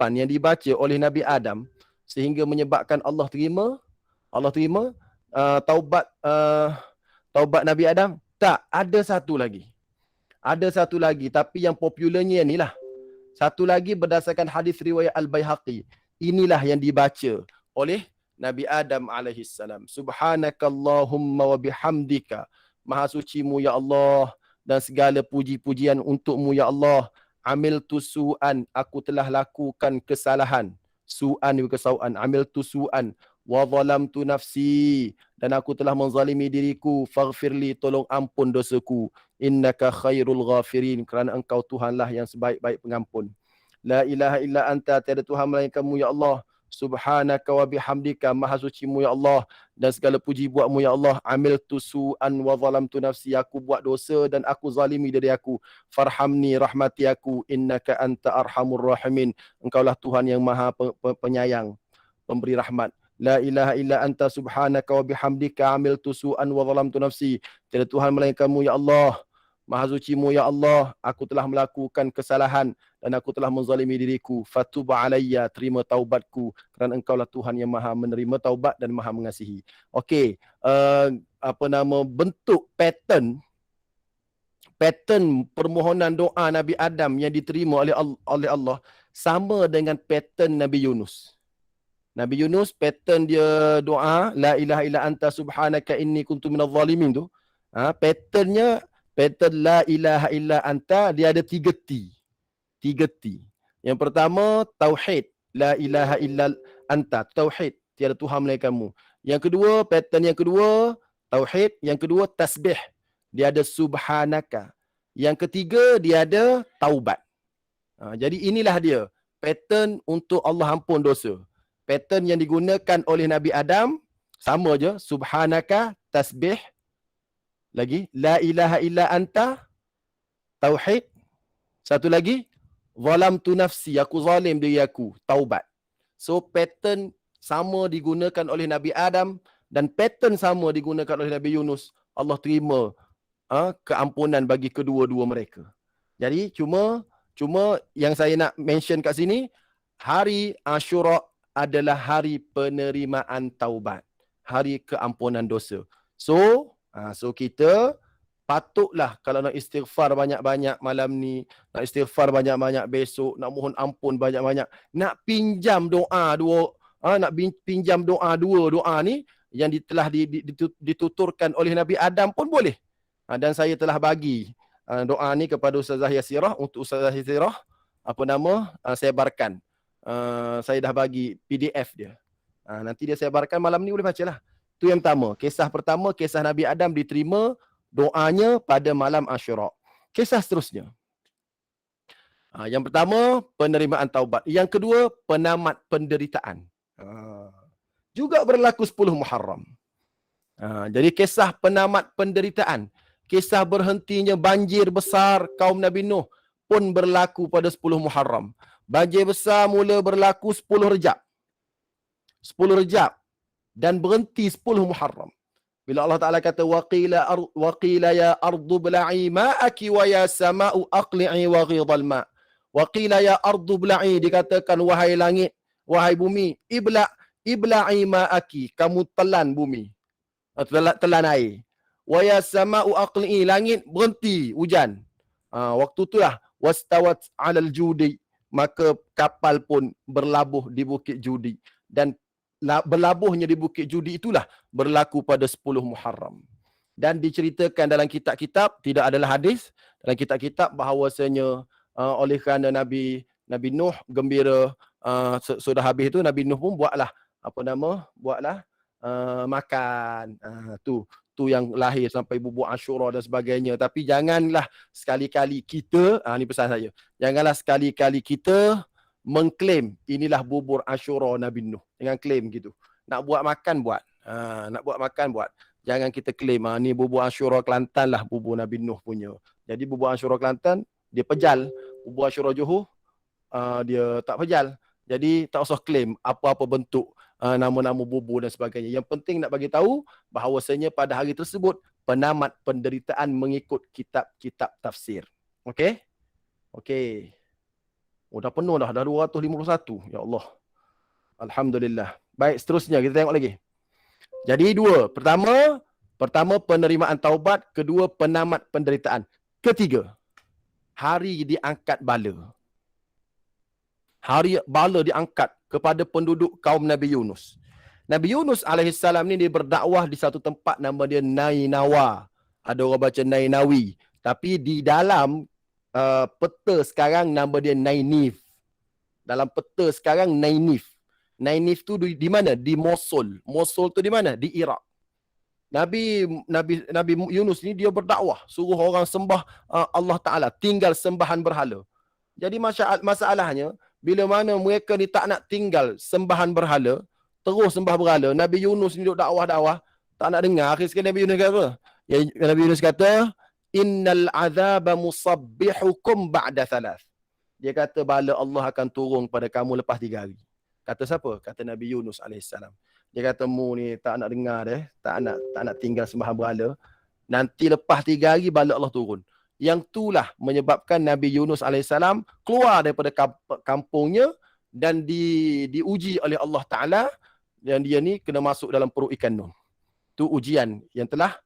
ucapan yang dibaca oleh Nabi Adam sehingga menyebabkan Allah terima taubat Nabi Adam? Tak, ada satu lagi. Ada satu lagi, tapi yang popularnya ni lah. Satu lagi berdasarkan hadis riwayat Al-Baihaqi. Inilah yang dibaca oleh Nabi Adam alaihissalam. Subhanakallahumma wa bihamdika. Maha sucimu ya Allah dan segala puji-pujian untukmu ya Allah. Amiltu su'an, aku telah lakukan kesalahan. Su'an wa kesauan. Amiltu su'an wa zalamtu nafsi, dan aku telah menzalimi diriku. Faghfirli, tolong ampun dosaku. Innaka khairul ghafirin, kerana engkau Tuhanlah yang sebaik-baik pengampun. La ilaha illa anta, tiada Tuhan melainkanmu ya Allah. Subhanaka wa bihamdika, maha sucimu ya Allah dan segala puji buatmu ya Allah. Amiltu su'an wa zalamtu nafsi, aku buat dosa dan aku zalimi diri aku. Farhamni, rahmati aku. Innaka anta arhamur rahimin, engkaulah Tuhan yang maha penyayang, pemberi rahmat. La ilaha illa anta subhanaka wa bihamdika amiltu su'an wa zalamtu nafsi, tiada Tuhan melainkanmu ya Allah. Maha sucimu ya Allah, aku telah melakukan kesalahan dan aku telah menzalimi diriku. Fatub alayya, terima taubatku, kerana engkaulah Tuhan yang maha menerima taubat dan maha mengasihi. Okey, bentuk pattern permohonan doa Nabi Adam yang diterima oleh Allah sama dengan pattern Nabi Yunus. Nabi Yunus, pattern dia doa la ilaha illa anta subhanaka inni kuntu minadh zalimin tu. Pattern la ilaha illa anta, dia ada 3 T. 3 T. Yang pertama, tauhid. La ilaha illa anta, tauhid, tiada Tuhan melainkanmu. Yang kedua, pattern yang kedua, tauhid. Yang kedua, tasbih. Dia ada subhanaka. Yang ketiga, dia ada taubat. Jadi inilah dia, pattern untuk Allah ampun dosa. Pattern yang digunakan oleh Nabi Adam, sama je. Subhanaka, tasbih. Lagi, la ilaha illa anta, tauhid. Satu lagi, zalamtu nafsi, aku zalim diri aku, taubat. So pattern sama digunakan oleh Nabi Adam dan pattern sama digunakan oleh Nabi Yunus. Allah terima keampunan bagi kedua-dua mereka. Jadi cuma yang saya nak mention kat sini, hari Ashura adalah hari penerimaan taubat, hari keampunan dosa. So kita patutlah kalau nak istighfar banyak-banyak malam ni, nak istighfar banyak-banyak besok, nak mohon ampun banyak-banyak, nak pinjam doa pinjam doa doa ni yang telah dituturkan oleh Nabi Adam pun boleh. Dan saya telah bagi doa ni kepada Ustazah Yasirah, untuk Ustazah Yasirah sebarkan. Saya dah bagi PDF dia. Nanti dia sebarkan malam ni, boleh bacalah. Itu yang pertama. Kisah pertama, kisah Nabi Adam diterima doanya pada malam Ashura. Kisah seterusnya. Yang pertama, penerimaan taubat. Yang kedua, penamat penderitaan. Juga berlaku 10 Muharram. Jadi kisah penamat penderitaan, kisah berhentinya banjir besar kaum Nabi Nuh pun berlaku pada 10 Muharram. Banjir besar mula berlaku 10 Rejab. 10 Rejab dan berhenti 10 Muharram. Bila Allah Ta'ala kata waqila ya ardu bla'i ma'aki wa ya sama'u aqli'i wa ghidal ma'. Waqila ya ardu bla'i, dikatakan wahai langit, wahai bumi, ibla'i ma'aki, kamu telan bumi, telan air. Wa ya sama'u aqli'i, langit berhenti hujan. Waktu itulah wastawat 'alal judi, maka kapal pun berlabuh di Bukit Judi. Dan berlabuhnya di Bukit Judi itulah berlaku pada 10 Muharram. Dan diceritakan dalam kitab-kitab, tidak adalah hadis, dalam kitab-kitab bahawasanya oleh kerana Nabi Nuh gembira, sudah habis itu Nabi Nuh pun buatlah makan. Tu yang lahir sampai bubur Ashura dan sebagainya. Tapi janganlah sekali-kali kita, ni pesan saya, janganlah sekali-kali kita mengklaim inilah bubur Ashura Nabi Nuh. Jangan klaim gitu. Nak buat makan buat. Nak buat makan buat. Jangan kita klaim ni bubur Ashura Kelantan lah bubur Nabi Nuh punya. Jadi bubur Ashura Kelantan dia pejal, bubur Ashura Johor dia tak pejal. Jadi tak usah klaim apa-apa bentuk nama-nama bubur dan sebagainya. Yang penting nak bagi tahu bahawasanya pada hari tersebut penamat penderitaan mengikut kitab-kitab tafsir. Okey? Okey. Oh, dah penuh dah 251. Ya Allah. Alhamdulillah. Baik, seterusnya kita tengok lagi. Jadi dua. Pertama penerimaan taubat, kedua penamat penderitaan. Ketiga, hari diangkat bala. Hari bala diangkat kepada penduduk kaum Nabi Yunus. Nabi Yunus alaihissalam ni dia berdakwah di satu tempat nama dia Nainawa. Ada orang baca Nainawi. Tapi di dalam peta sekarang nama dia Nainif. Dalam peta sekarang Nainif. Nainif tu di mana? Di Mosul. Mosul tu di mana? Di Iraq. Nabi Yunus ni dia berdakwah, suruh orang sembah Allah Taala, tinggal sembahan berhala. Jadi masalahnya bila mana mereka ni tak nak tinggal sembahan berhala, terus sembah berhala, Nabi Yunus ni duk dakwah, tak nak dengar. Akhir sekali Nabi Yunus kata apa? Ya, Nabi Yunus kata, innal azaba musabbihukum ba'da thalath. Dia kata bala Allah akan turun pada kamu lepas 3 hari. Kata siapa? Kata Nabi Yunus alaihissalam. Dia kata mu ni tak nak dengar deh, tak nak tinggal sembahan berhala. Nanti lepas 3 hari bala Allah turun. Yang itulah menyebabkan Nabi Yunus alaihissalam keluar daripada kampungnya dan diuji oleh Allah Taala, dan dia ni kena masuk dalam perut ikan Nun. Tu ujian yang telah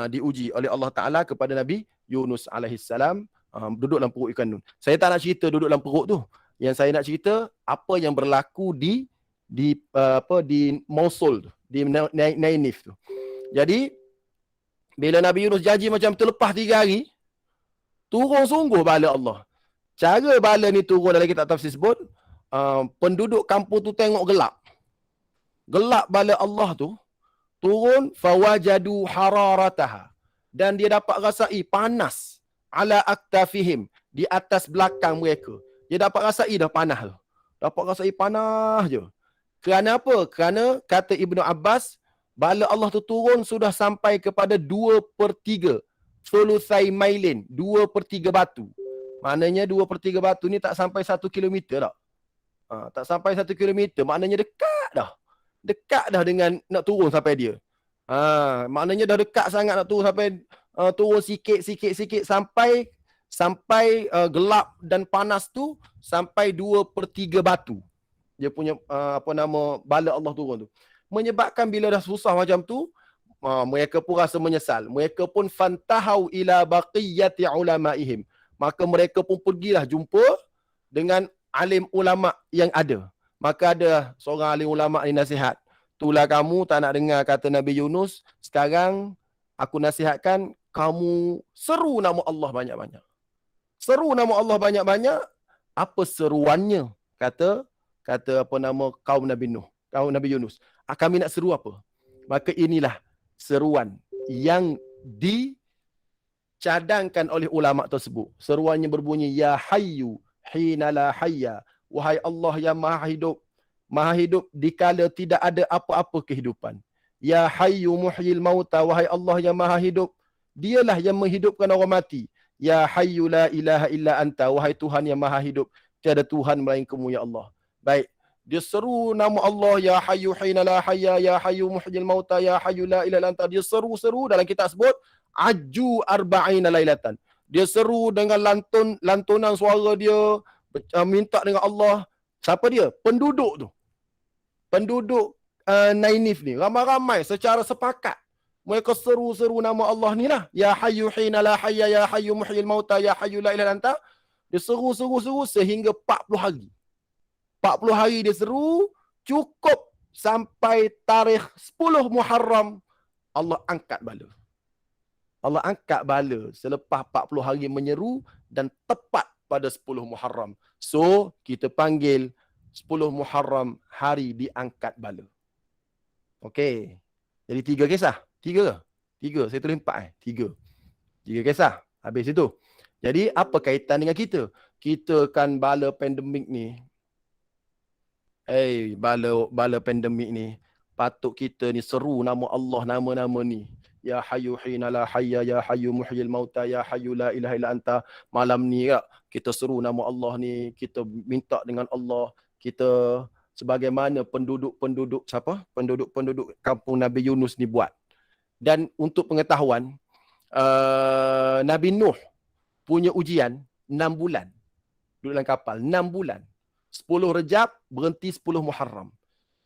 diuji oleh Allah Taala kepada Nabi Yunus alaihissalam, duduk dalam perut ikan Nun. Saya tak nak cerita duduk dalam perut tu. Yang saya nak cerita apa yang berlaku di Mosul tu, di Nainif tu. Jadi bila Nabi Yunus janji macam tu, lepas 3 hari turun sungguh bala Allah. Cara bala ni turun dalam kitab tafsir sebut, penduduk kampung tu tengok gelap. Gelap bala Allah tu turun, fawajadu hararataha, dan dia dapat rasai panas, ala aktafihim, di atas belakang mereka. Dia dapat rasai dah panas tu. Dapat rasai panas je. Kerana apa? Kerana kata Ibnu Abbas, bala Allah tu turun sudah sampai kepada 2/3 sulusai mailin, 2/3 batu. Maknanya 2/3 batu ni tak sampai 1 kilometer tak? Tak sampai 1 kilometer, maknanya dekat dah. Dekat dah dengan nak turun sampai dia. Maknanya dah dekat sangat nak turun sampai turun sikit sampai gelap dan panas tu sampai 2/3 batu. Dia punya bala Allah turun tu. Menyebabkan bila dah susah macam tu, mereka pun rasa menyesal. Mereka pun fantahau ila baqiyati ulamaihim. Maka mereka pun pergilah jumpa dengan alim ulama yang ada. Maka ada seorang alim ulama ni nasihat. Itulah kamu tak nak dengar kata Nabi Yunus. Sekarang aku nasihatkan kamu seru nama Allah banyak-banyak. Seru nama Allah banyak-banyak. Apa seruannya? Kata kaum Nabi Nuh, kaum Nabi Yunus. Kami nak seru apa? Maka inilah seruan yang dicadangkan oleh ulama tersebut. Seruannya berbunyi, ya hayyu hina la hayya. Wahai Allah yang maha hidup dikala tidak ada apa-apa kehidupan. Ya hayyu muhyil mauta. Wahai Allah yang maha hidup, dialah yang menghidupkan orang mati. Ya hayyu la ilaha illa anta. Wahai Tuhan yang maha hidup, tiada Tuhan melainkanmu ya Allah. Baik, dia seru nama Allah, ya hayyu hina la hayya, ya hayyu muhyil mauta, ya hayyu la ilaha illa anta. Dia seru dalam kitab sebut aju arba'ina lailatan. Dia seru dengan lantunan suara dia, minta dengan Allah. Siapa dia? Penduduk tu. Penduduk Nainif ni ramai-ramai secara sepakat. Mereka seru nama Allah ni lah. Ya hayyu hina la hayya, ya hayyu muhyil mauta, ya hayyu la ilaha illa anta. Dia seru sehingga 40 hari. 40 hari dia seru, cukup sampai tarikh 10 Muharram, Allah angkat bala. Allah angkat bala selepas 40 hari menyeru dan tepat pada 10 Muharram. So, kita panggil 10 Muharram hari diangkat bala. Okey. Jadi 3 kisah. 3 saya tulis 4 3 kisah. Habis itu. Jadi apa kaitan dengan kita? Kita kan bala pandemik ni. Bala pandemik ni, patut kita ni seru nama Allah, nama-nama ni. Ya hayyu hina la hayya, ya hayyu muhyil mauta, ya hayyu la ilaha illa anta. Malam ni ya, kita seru nama Allah ni, kita minta dengan Allah, kita sebagaimana penduduk kampung Nabi Yunus ni buat. Dan untuk pengetahuan, Nabi Nuh punya ujian 6 bulan. duduk dalam kapal 6 bulan. 10 Rejab, berhenti 10 Muharram.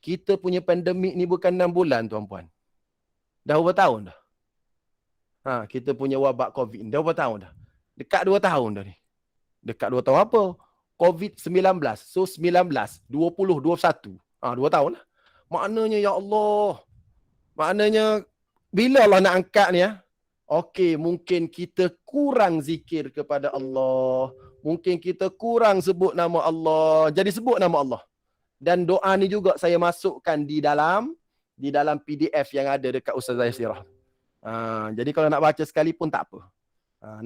Kita punya pandemik ni bukan 6 bulan tuan-puan. Dah berapa tahun dah? Kita punya wabak COVID dah berapa tahun dah? Dekat 2 tahun dah ni. Dekat 2 tahun apa? COVID-19. So 19, 20, 21. 2 tahun lah. Maknanya ya Allah. Maknanya bila Allah nak angkat ni okey, mungkin kita kurang zikir kepada Allah. Mungkin kita kurang sebut nama Allah. Jadi sebut nama Allah. Dan doa ni juga saya masukkan di dalam PDF yang ada dekat Ustazah Yasirah. Jadi kalau nak baca sekali pun tak apa.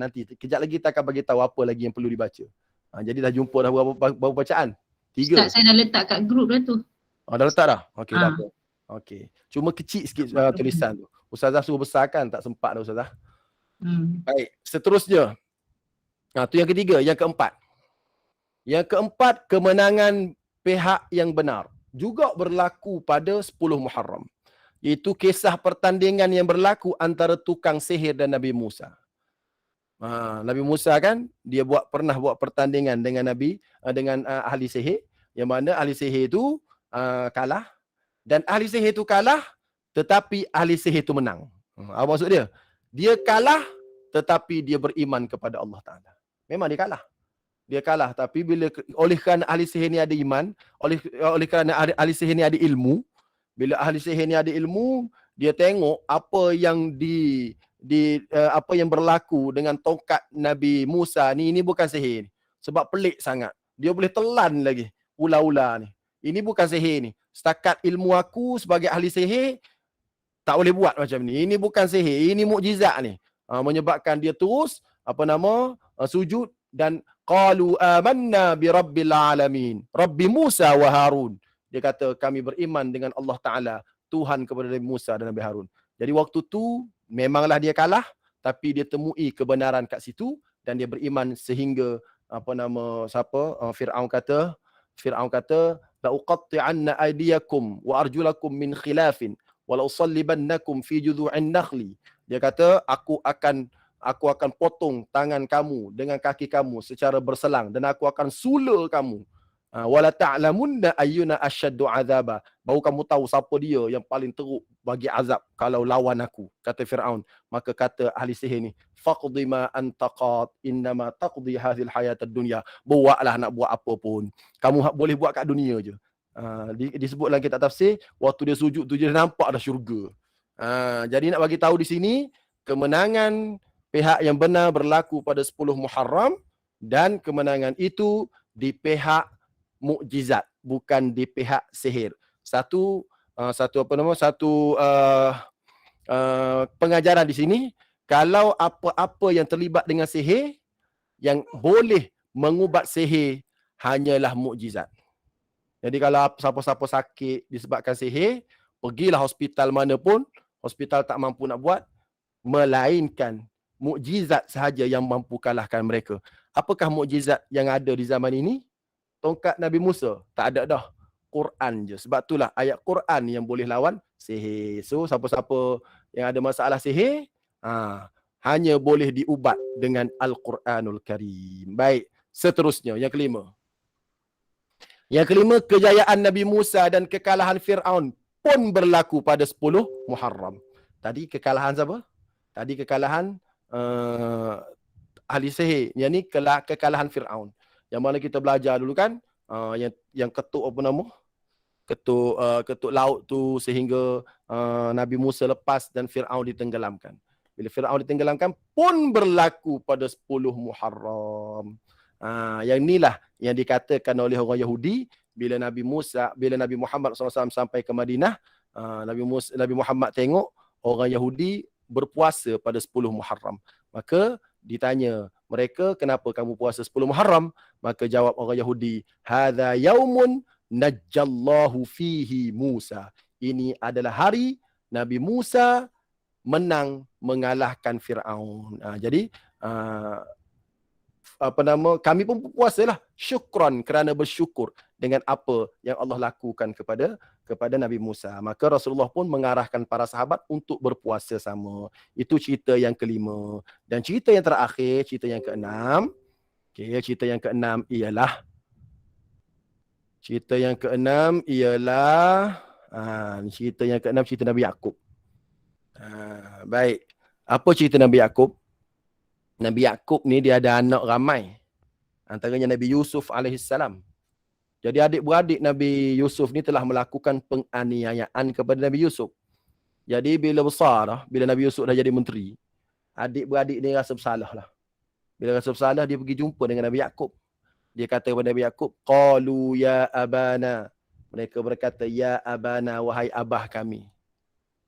Nanti kejap lagi kita akan bagi tahu apa lagi yang perlu dibaca. Jadi dah jumpa dah berapa bacaan? 3. Ustaz, saya dah letak kat grup dah tu. Dah letak dah? Okey, tak apa. Okey. Cuma kecil sikit tulisan tu. Ustazah suruh besarkan, tak sempat dah Ustazah. Baik, seterusnya. Tu yang ketiga, yang keempat. Yang keempat, kemenangan pihak yang benar juga berlaku pada 10 Muharram. Iaitu kisah pertandingan yang berlaku antara tukang sihir dan Nabi Musa. Nabi Musa kan dia pernah buat pertandingan dengan ahli sihir, yang mana ahli sihir itu kalah, dan ahli sihir itu kalah tetapi ahli sihir itu menang. Apa maksud dia? Dia kalah tetapi dia beriman kepada Allah Taala. Memang dia kalah. Dia kalah, tapi bila oleh kerana ahli sihir ni ada iman, oleh kerana ahli sihir ni ada ilmu, bila ahli sihir ni ada ilmu, dia tengok apa yang apa yang berlaku dengan tongkat Nabi Musa ni, ini bukan sihir ni. Sebab pelik sangat. Dia boleh telan lagi ula-ula ni. Ini bukan sihir ni. Setakat ilmu aku sebagai ahli sihir tak boleh buat macam ni. Ini bukan sihir, ini mukjizat ni. Menyebabkan dia terus sujud dan qalu amanna bi rabbil alamin, Rabbi Musa wa Harun. Dia kata kami beriman dengan Allah Taala, Tuhan kepada Nabi Musa dan Nabi Harun. Jadi waktu tu memanglah dia kalah, tapi dia temui kebenaran kat situ dan dia beriman sehingga Fir'aun kata la uqatti'anna aydiyakum wa arjulakum min khilafin wa la usallibannakum fi judhu'in nakhli. Dia kata aku akan potong tangan kamu dengan kaki kamu secara berselang dan aku akan sula kamu. Wala ta'lamunna ayyuna asyaddu azaba. Baru kamu tahu siapa dia yang paling teruk bagi azab kalau lawan aku, kata Firaun. Maka kata ahli sihir ni, faqdi ma antaqat innama taqdi hadhil hayatad dunya. Buatlah nak buat apa pun. Kamu boleh buat kat dunia je. Disebut dalam kitab tafsir, waktu dia sujud tu dia nampak dah syurga. Jadi nak bagi tahu di sini, kemenangan pihak yang benar berlaku pada 10 Muharram dan kemenangan itu di pihak mukjizat, bukan di pihak sihir. Satu pengajaran di sini, kalau apa-apa yang terlibat dengan sihir, yang boleh mengubat sihir hanyalah mukjizat. Jadi kalau siapa-siapa sakit disebabkan sihir, pergilah hospital mana pun, hospital tak mampu nak buat, melainkan mukjizat sahaja yang mampu kalahkan mereka. Apakah mukjizat yang ada di zaman ini? Tongkat Nabi Musa, tak ada dah. Quran je. Sebab itulah ayat Quran yang boleh lawan sihir. So siapa-siapa yang ada masalah sihir, hanya boleh diubat dengan Al-Quranul Karim. Baik, seterusnya yang kelima. Yang kelima, kejayaan Nabi Musa dan kekalahan Fir'aun pun berlaku pada 10 Muharram. Tadi kekalahan siapa? Tadi kekalahan ahli sihir. Yang ni kekalahan Fir'aun. Yang mana kita belajar dulu kan, yang ketuk ketuk laut tu sehingga Nabi Musa lepas dan Fir'aun ditenggelamkan. Bila Fir'aun ditenggelamkan pun berlaku pada 10 Muharram. Yang inilah yang dikatakan oleh orang Yahudi bila Nabi Muhammad SAW sampai ke Madinah, Nabi Muhammad tengok orang Yahudi berpuasa pada 10 Muharram. Maka ditanya mereka, kenapa kamu puasa 10 Muharram? Maka jawab orang Yahudi, hadza yaumun najjallahu fihi Musa. Ini adalah hari Nabi Musa menang mengalahkan Fir'aun. Jadi kami pun puasalah syukran, kerana bersyukur dengan apa yang Allah lakukan kepada Nabi Musa. Maka Rasulullah pun mengarahkan para sahabat untuk berpuasa sama. Itu cerita yang kelima. Dan cerita yang terakhir, cerita yang keenam, Okey, cerita yang keenam ialah cerita yang keenam cerita Nabi Yaqub. Baik. Apa cerita Nabi Yaqub? Nabi Yaqub ni dia ada anak ramai. Antaranya Nabi Yusuf alaihissalam. Jadi adik-beradik Nabi Yusuf ni telah melakukan penganiayaan kepada Nabi Yusuf. Jadi bila besar, bila Nabi Yusuf dah jadi menteri, adik-beradik ni rasa bersalah lah. Bila rasa bersalah, dia pergi jumpa dengan Nabi Yaqub. Dia kata kepada Nabi Yaqub, qalu ya abana. Mereka berkata, ya abana, wahai abah kami.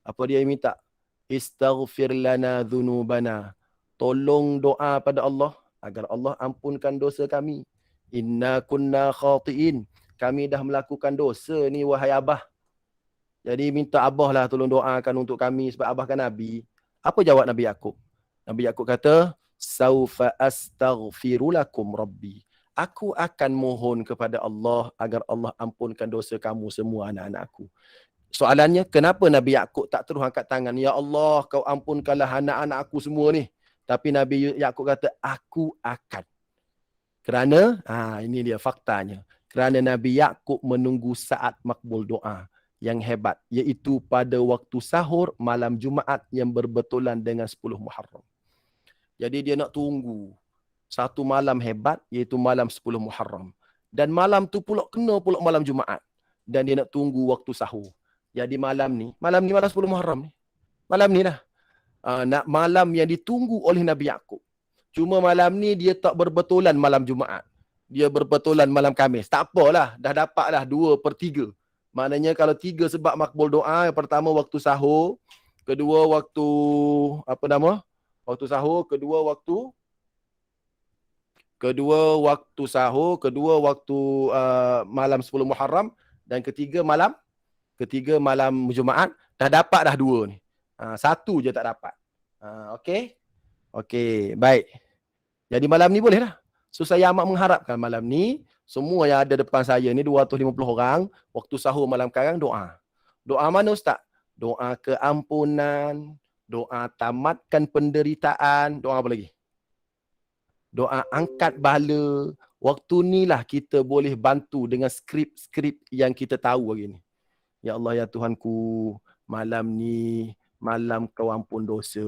Apa dia minta? Istaghfir lana dhunubana. Tolong doa pada Allah agar Allah ampunkan dosa kami. Inna kunna khati'in. Kami dah melakukan dosa ni wahai abah. Jadi minta abah lah tolong doakan untuk kami sebab abah kan Nabi. Apa jawab Nabi Yaqub? Nabi Yaqub kata, saufa astaghfiru lakum rabbi. Aku akan mohon kepada Allah agar Allah ampunkan dosa kamu semua anak-anak aku. Soalannya, kenapa Nabi Yaqub tak terus angkat tangan? Ya Allah, kau ampunkanlah anak-anak aku semua ni. Tapi Nabi Yaqub kata, aku akan. Kerana, ini dia faktanya. Kerana Nabi Yaqub menunggu saat makbul doa yang hebat. Iaitu pada waktu sahur malam Jumaat yang berbetulan dengan 10 Muharram. Jadi dia nak tunggu satu malam hebat, iaitu malam 10 Muharram. Dan malam tu pula kena pula malam Jumaat. Dan dia nak tunggu waktu sahur. Jadi malam 10 Muharram ni. Malam ni dah. Malam yang ditunggu oleh Nabi Yaqub. Cuma malam ni dia tak berbetulan malam Jumaat. Dia berbetulan malam Khamis. Tak apalah, dah dapatlah 2/3. Maknanya kalau 3 sebab makbul doa, yang pertama waktu sahur, kedua waktu waktu sahur, kedua waktu malam 10 Muharram, dan ketiga malam Jumaat. Dah dapat dah 2 ni. 1 je tak dapat. Okey, baik. Jadi malam ni boleh dah. So saya amat mengharapkan malam ni semua yang ada depan saya ni 250 orang, waktu sahur malam sekarang doa. Doa mana Ustaz? Doa keampunan, doa tamatkan penderitaan, doa apa lagi? Doa angkat bala. Waktu ni lah kita boleh bantu dengan skrip-skrip yang kita tahu hari ni. Ya Allah, ya Tuhanku, malam ni malam kau ampun dosa.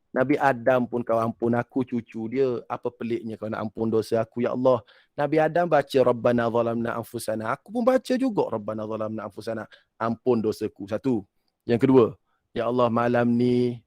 Nabi Adam pun kau ampun aku, cucu dia. Apa peliknya kau nak ampun dosa aku, ya Allah. Nabi Adam baca Rabbana zalamna anfusana. Aku pun baca juga Rabbana zalamna anfusana. Ampun dosaku. 1. Yang kedua, ya Allah, malam ni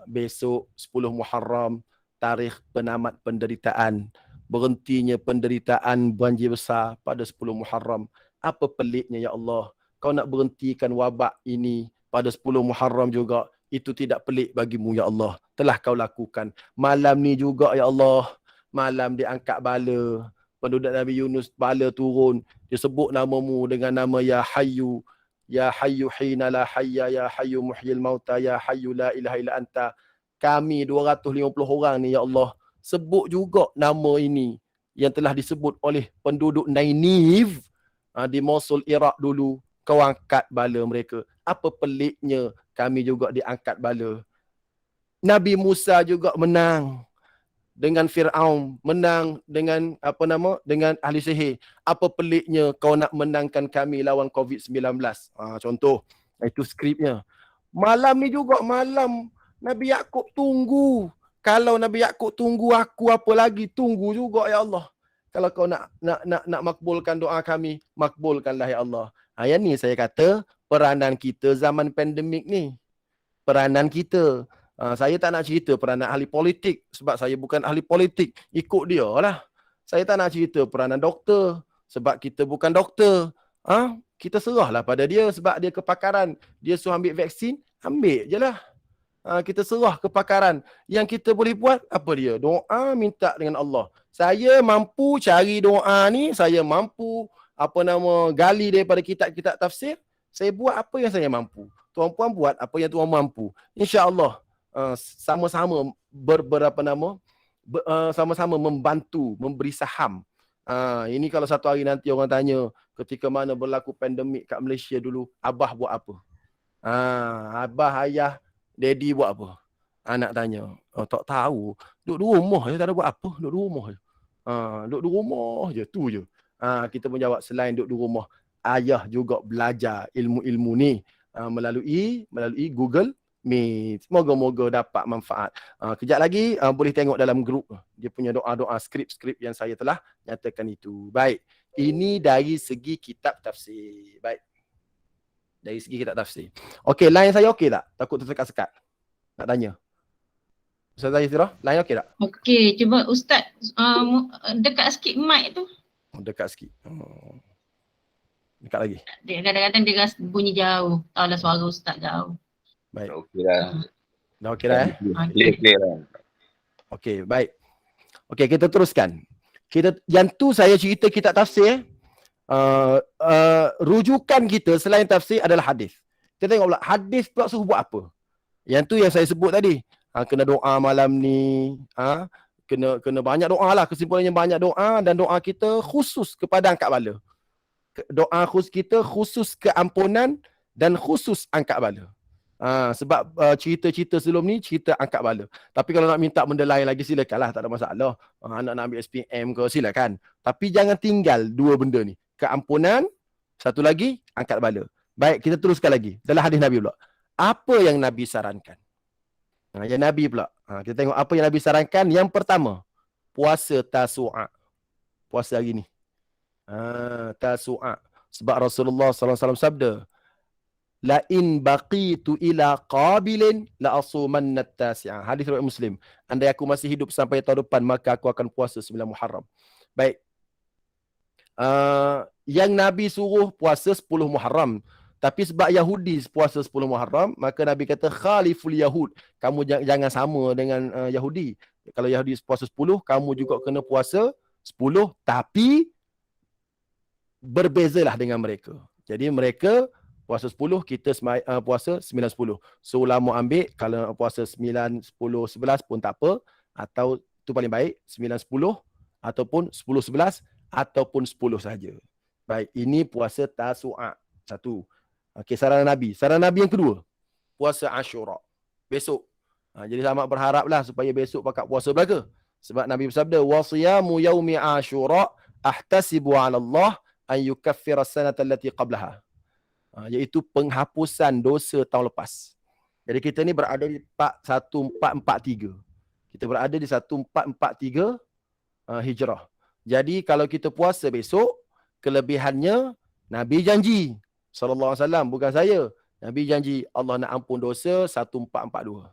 besok 10 Muharram, tarikh penamat penderitaan. Berhentinya penderitaan banjir besar pada 10 Muharram. Apa peliknya ya Allah, kau nak berhentikan wabak ini pada 10 Muharram juga. Itu tidak pelik bagimu ya Allah. Telah kau lakukan. Malam ni juga ya Allah, malam dia angkat bala. Penduduk Nabi Yunus bala turun. Dia sebut namamu dengan nama Ya Hayyu. Ya Hayyu hina la hayya. Ya Hayyu muhyil mauta. Ya Hayyu la ilaha illa anta. Kami 250 orang ni ya Allah, sebut juga nama ini yang telah disebut oleh penduduk Nainiv di Mosul, Iraq dulu. Kau angkat bala mereka. Apa peliknya kami juga diangkat bala. Nabi Musa juga menang dengan Fir'aun, menang dengan dengan ahli sihir. Apa peliknya kau nak menangkan kami lawan COVID-19. Contoh, itu skripnya. Malam ni juga malam Nabi Yaqub tunggu. Kalau Nabi Yaqub tunggu, aku apa lagi tunggu juga ya Allah. Kalau kau nak makbulkan doa kami, makbulkanlah ya Allah. Yang ni saya kata peranan kita zaman pandemik ni. Peranan kita. Saya tak nak cerita peranan ahli politik sebab saya bukan ahli politik. Ikut dia lah. Saya tak nak cerita peranan doktor sebab kita bukan doktor. Kita serahlah pada dia sebab dia kepakaran. Dia suruh ambil vaksin, ambil je lah. Kita serah kepakaran. Yang kita boleh buat apa dia? Doa, minta dengan Allah. Saya mampu cari doa ni, saya mampu gali daripada kitab-kitab tafsir. Saya buat apa yang saya mampu. Tuan-puan buat apa yang tuan mampu. InsyaAllah sama-sama sama-sama membantu, memberi saham. Ini kalau satu hari nanti orang tanya, ketika mana berlaku pandemik kat Malaysia dulu, Abah buat apa? Abah, ayah, daddy buat apa? Anak tanya. Tak tahu. Duduk di rumah je, tak ada buat apa. Duduk di rumah je. Duduk di rumah je, tu je. Kita pun jawab selain duduk di rumah, ayah juga belajar ilmu-ilmu ni melalui Google Meet. Moga-moga dapat manfaat. Kejap lagi boleh tengok dalam grup dia punya doa-doa skrip-skrip yang saya telah nyatakan itu. Baik. Ini dari segi kitab tafsir. Baik. Dari segi kitab tafsir. Okey, line saya okey tak? Takut tersekat-sekat. Nak tanya. Ustaz Yusra, line okey tak? Okey, cuba Ustaz dekat sikit mic tu. Dekat sikit. Dekat lagi. Dia kadang-kadang dia rasa bunyi jauh. Tahulah suara Ustaz jauh. Baik. Okey dah. Dah okey dah Clear dah. Okey, baik. Okey, kita teruskan. Yang tu saya cerita kitab tafsir. Rujukan kita selain tafsir adalah hadis. Kita tengok pula hadis pula suruh buat apa. Yang tu yang saya sebut tadi. Kena doa malam ni. Kena banyak doa lah. Kesimpulannya banyak doa dan doa kita khusus kepada angkat bala. Doa kita khusus keampunan dan khusus angkat bala. Sebab cerita-cerita sebelum ni cerita angkat bala. Tapi kalau nak minta benda lain lagi silakanlah, tak ada masalah. Anak nak ambil SPM ke silakan. Tapi jangan tinggal dua benda ni. Keampunan, satu lagi angkat bala. Baik, kita teruskan lagi. Dalam hadis Nabi pula. Apa yang Nabi sarankan? Yang Nabi pula. Kita tengok apa yang Nabi sarankan. Yang pertama, puasa Tasu'a. Puasa hari ni. Tasu'a. Sebab Rasulullah SAW sabda, la in baqitu ila qabilin la asumanna tasi'ah. Hadis riwayat Muslim. Andai aku masih hidup sampai tahun depan, maka aku akan puasa 9 Muharram. Baik. Yang Nabi suruh puasa 10 Muharram. Tapi sebab Yahudi puasa 10 Muharram, maka Nabi kata khaliful Yahud. Kamu jangan sama dengan Yahudi. Kalau Yahudi puasa 10, kamu juga kena puasa 10, tapi berbezalah dengan mereka. Jadi mereka puasa 10, kita puasa 9-10. So ulama ambil kalau puasa 9, 10, 11 pun tak apa, atau tu paling baik 9, 10 ataupun 10, 11 ataupun 10 saja. Baik, ini puasa Tasu'a. Satu. Okey, saran Nabi. Saran Nabi yang kedua, puasa Ashura. Besok. Jadi sama berharaplah supaya besok pakat puasa belaka. Sebab Nabi bersabda, wa siyamu yaumi Ashura ahtasibu 'ala Allah an yukaffira as-sanata allati qablaha. Iaitu penghapusan dosa tahun lepas. Jadi kita ni berada di 1443. Kita berada di 1443 Hijrah. Jadi kalau kita puasa besok, kelebihannya Nabi janji sallallahu alaihi wasallam, bukan saya. Nabi janji Allah nak ampun dosa 1442.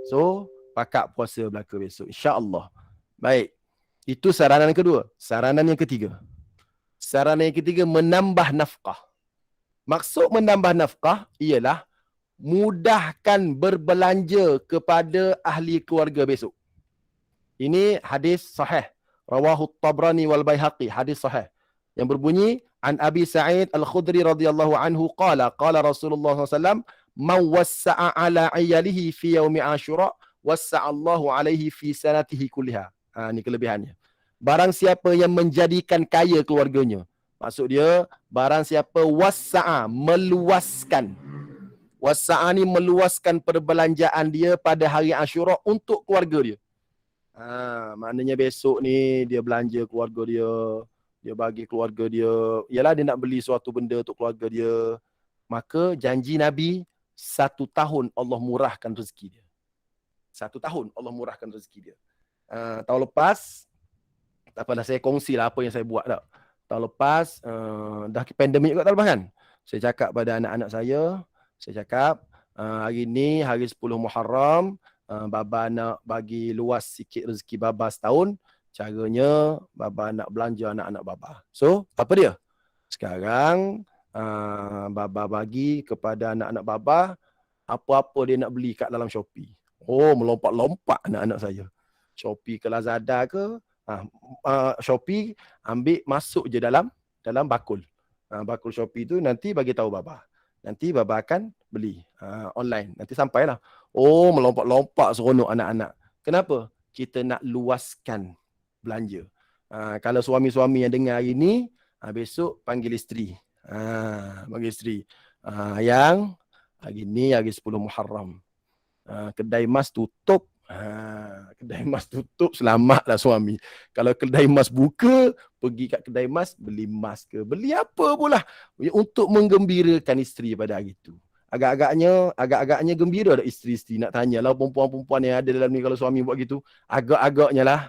So, pakat puasa belaka besok insya-Allah. Baik. Itu saranan kedua. Saranan yang ketiga. Saranan yang ketiga, menambah nafkah. Maksud menambah nafkah ialah mudahkan berbelanja kepada ahli keluarga besok. Ini hadis sahih. Rawahu Tabrani wal Baihaqi. Hadis sahih. Yang berbunyi, an Abi Sa'id Al-Khudri radhiyallahu anhu qala Rasulullah SAW, man wassa'a ala iyalihi fi yaumi Ashura wassa'a Allahu alaihi fi sanatihi kulliha. Ini kelebihannya. Barang siapa yang menjadikan kaya keluarganya. Maksud dia, barang siapa wassa'a, meluaskan. Wassa'a ni meluaskan perbelanjaan dia pada hari Ashura untuk keluarga dia. Maknanya besok ni dia belanja keluarga dia. Dia bagi keluarga dia. Yalah dia nak beli suatu benda untuk keluarga dia. Maka janji Nabi, 1 tahun Allah murahkan rezeki dia. 1 tahun Allah murahkan rezeki dia. Tahun lepas, tak apalah saya kongsilah apa yang saya buat dah. Tahun lepas, dah pandemik juga tahun lepas kan. Saya cakap pada anak-anak saya cakap, hari ni, hari 10 Muharram, Baba nak bagi luas sikit rezeki Baba setahun. Caranya, Baba nak belanja anak-anak Baba. So, apa dia? Sekarang, Baba bagi kepada anak-anak Baba apa-apa dia nak beli kat dalam Shopee. Oh, melompat-lompat anak-anak saya. Shopee ke Lazada ke, Shopee ambil masuk je dalam bakul. Bakul Shopee tu nanti bagi tahu Baba. Nanti Baba akan beli online. Nanti sampailah. Oh, melompat-lompat seronok anak-anak. Kenapa? Kita nak luaskan belanja. Kalau suami-suami yang dengar hari ni, besok panggil isteri. Panggil isteri. Yang hari ni hari 10 Muharram. Kedai mas tutup Kedai emas tutup, selamatlah suami. Kalau kedai emas buka, pergi kat kedai emas, beli emas ke, beli apa pula untuk menggembirakan isteri pada hari itu. Agak-agaknya gembira dah isteri-isteri nak tanya lah perempuan-perempuan yang ada dalam ni kalau suami buat gitu. Agak-agaknya lah.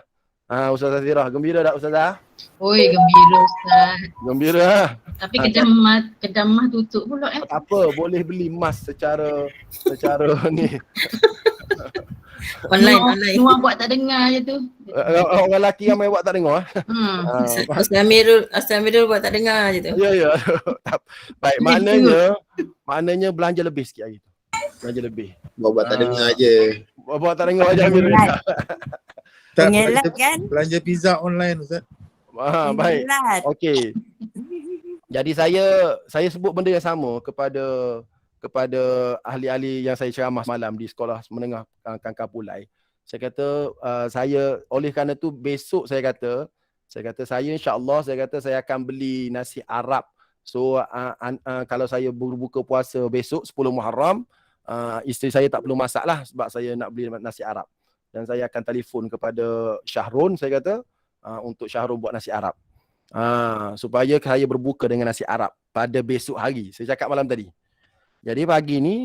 Ustazah Zirah, gembira tak Ustazah? Oi, gembira Ustaz. Gembira. Tapi kedai emas tutup pula Tak apa, boleh beli emas secara ni. Online. Nuang buat tak dengar je tu. Orang lelaki ramai buat tak dengar. Ustaz Amirul buat tak dengar je tu. Ya. Baik, maknanya belanja lebih sikit hari tu. Belanja lebih. Buat tak dengar je. Buat tak dengar je Amirul. Pengelat kan? Belanja pizza online Ustaz. Baik. Okey. Jadi saya sebut benda yang sama kepada ahli-ahli yang saya ceramah malam di sekolah menengah Kangkang Pulai. Saya kata oleh kerana tu besok saya kata saya insya-Allah saya akan beli nasi Arab. So kalau saya berbuka puasa besok 10 Muharram, isteri saya tak perlu masak lah sebab saya nak beli nasi Arab. Dan saya akan telefon kepada Syahrul, saya kata untuk Syahrul buat nasi Arab. Supaya saya berbuka dengan nasi Arab pada besok hari. Saya cakap malam tadi. Jadi pagi ni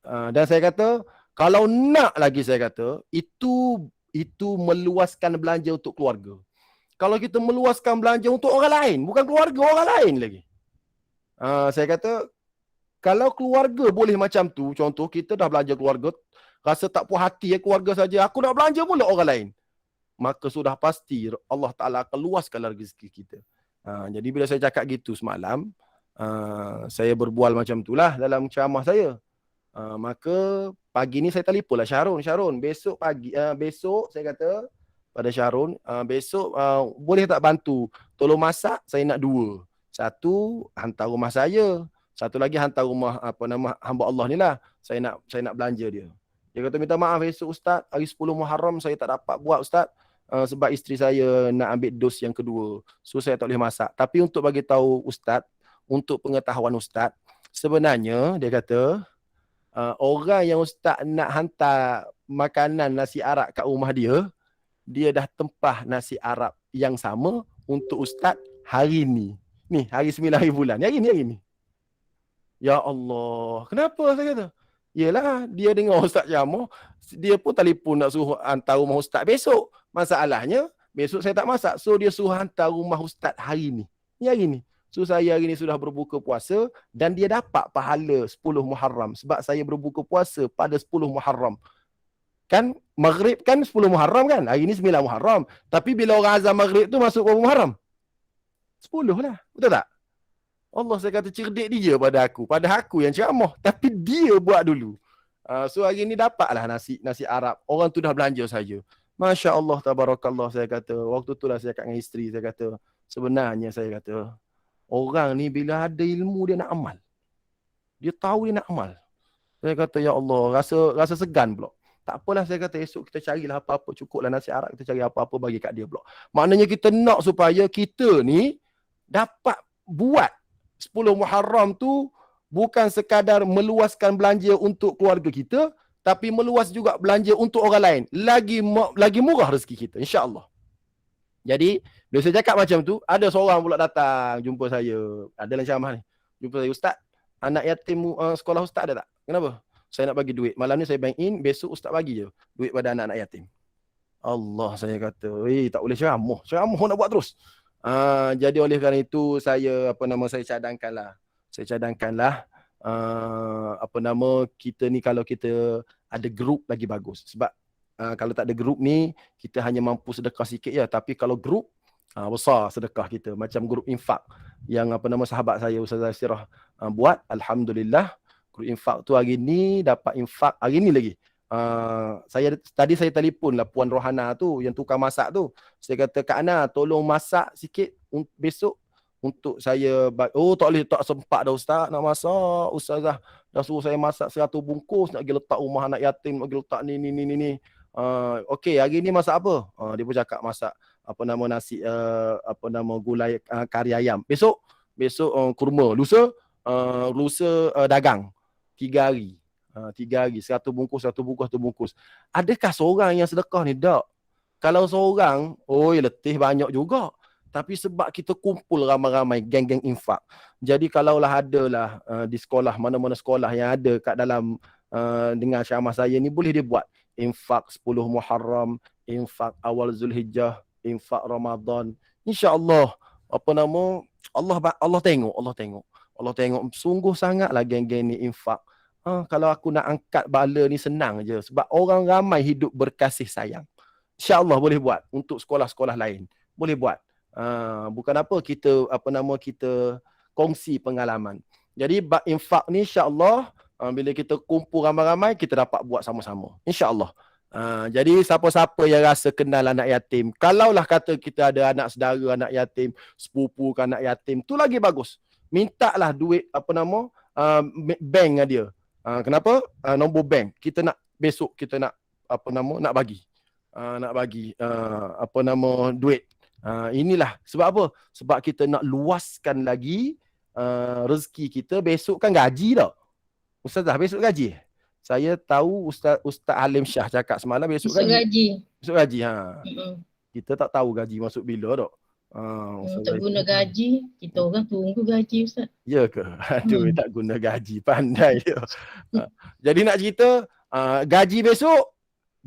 dan saya kata kalau nak lagi saya kata itu meluaskan belanja untuk keluarga. Kalau kita meluaskan belanja untuk orang lain, bukan keluarga, orang lain lagi. Saya kata kalau keluarga boleh macam tu, contoh kita dah belanja keluarga, rasa tak puas hati keluarga saja, aku nak belanja pula orang lain. Maka sudah pasti Allah Ta'ala akan luaskan rezeki kita. Jadi bila saya cakap gitu semalam, saya berbual macam itulah dalam ceramah saya. Maka pagi ni saya telefonlah Syahrul, besok saya kata pada Syahrul, besok boleh tak bantu tolong masak, saya nak 2. Satu hantar rumah saya, satu lagi hantar rumah hamba Allah ni lah. Saya nak belanja dia. Dia kata minta maaf esok Ustaz, hari 10 Muharram saya tak dapat buat Ustaz. Sebab isteri saya nak ambil dos yang kedua. So saya tak boleh masak. Tapi untuk bagi tahu Ustaz, untuk pengetahuan Ustaz, sebenarnya dia kata orang yang Ustaz nak hantar makanan nasi Arab kat rumah dia dah tempah nasi Arab yang sama untuk Ustaz hari ni. Ni hari 9 hari bulan. Hari ni. Ya Allah. Kenapa saya kata? Yelah, dia dengar Ustaz ceramah, dia pun telefon nak suruh hantar rumah Ustaz besok. Masalahnya, besok saya tak masak. So, dia suruh hantar rumah Ustaz hari ni. Ni hari ni. So, saya hari ni sudah berbuka puasa dan dia dapat pahala 10 Muharram. Sebab saya berbuka puasa pada 10 Muharram. Kan, Maghrib kan 10 Muharram kan? Hari ni 9 Muharram. Tapi bila orang azan Maghrib tu masuk berapa Muharram? 10 lah. Betul tak? Allah, saya kata cerdik dia pada aku yang ceramah, tapi dia buat dulu. So hari ni dapatlah nasi Arab. Orang tu dah belanja saja. Masya Allah, tabarakallah, saya kata. Waktu tu lah saya cakap dengan isteri, saya kata, sebenarnya saya kata, orang ni bila ada ilmu dia nak amal. Dia tahu dia nak amal. Saya kata, ya Allah, rasa segan pula. Tak apalah, saya kata esok kita carilah apa-apa, cukuplah nasi Arab, kita cari apa-apa bagi kat dia pula. Maknanya kita nak supaya kita ni dapat buat 10 Muharram tu bukan sekadar meluaskan belanja untuk keluarga kita, tapi meluas juga belanja untuk orang lain. Lagi murah rezeki kita, insya-Allah. Jadi, bila saya cakap macam tu, ada seorang pula datang jumpa saya. Ada dalam ceramah ni. Jumpa saya, Ustaz, anak yatim sekolah Ustaz ada tak? Kenapa? Saya nak bagi duit. Malam ni saya bank in, besok Ustaz bagi je duit pada anak-anak yatim. Allah, saya kata, tak boleh ceramah. Ceramah nak buat terus. Jadi oleh kerana itu saya cadangkanlah kita ni kalau kita ada grup lagi bagus. Sebab kalau tak ada grup ni kita hanya mampu sedekah sikit je, tapi kalau grup besar sedekah kita, macam grup infak yang sahabat saya Ustazah Sirah buat. Alhamdulillah, grup infak tu hari ni dapat infak hari ni lagi. Tadi saya telefon lah Puan Rohana tu yang tukang masak tu. Saya kata, Kak Ana tolong masak sikit besok untuk saya. Tak boleh, tak sempat dah Ustaz nak masak. Ustazah dah suruh saya masak 100 bungkus nak pergi letak rumah anak yatim, nak pergi letak ni. Okey, hari ni masak apa? Dia pun cakap masak nasi gulai kari ayam. Besok kurma. Lusa dagang 3 hari. 3 hari. 100 bungkus, 100 bungkus, 100 bungkus. Adakah seorang yang sedekah ni? Tak. Kalau seorang, letih banyak juga. Tapi sebab kita kumpul ramai-ramai, geng-geng infak. Jadi kalaulah adalah di sekolah, mana-mana sekolah yang ada kat dalam dengan syamah saya ni, boleh dia buat. Infak 10 Muharram, infak awal Zulhijjah, infak Ramadan. InsyaAllah, Allah tengok. Sungguh sangatlah geng-geng ni infak. Kalau aku nak angkat bala ni senang je. Sebab orang ramai hidup berkasih sayang. InsyaAllah boleh buat untuk sekolah-sekolah lain. Boleh buat. Bukan apa kita kita kongsi pengalaman. Jadi infak ni insya-Allah bila kita kumpul ramai-ramai kita dapat buat sama-sama. Insya-Allah. Jadi siapa-siapa yang rasa kenal anak yatim, kalaulah kata kita ada anak saudara anak yatim, sepupu ke anak yatim, tu lagi bagus. Mintalah duit bank dia. Kenapa? Nombor bank. Kita nak besok kita nak nak bagi. Duit. Inilah sebab apa? Sebab kita nak luaskan lagi rezeki kita. Besok kan gaji dah. Ustazah, besok gaji? Saya tahu Ustaz Halim Shah cakap semalam besok gaji. Besok gaji. Kita tak tahu gaji masuk bila dah. Tak guna gaji, kita orang tunggu gaji Ustaz. Ya ke? Aduh, tak guna gaji. Pandai dia. Jadi nak cerita, gaji besok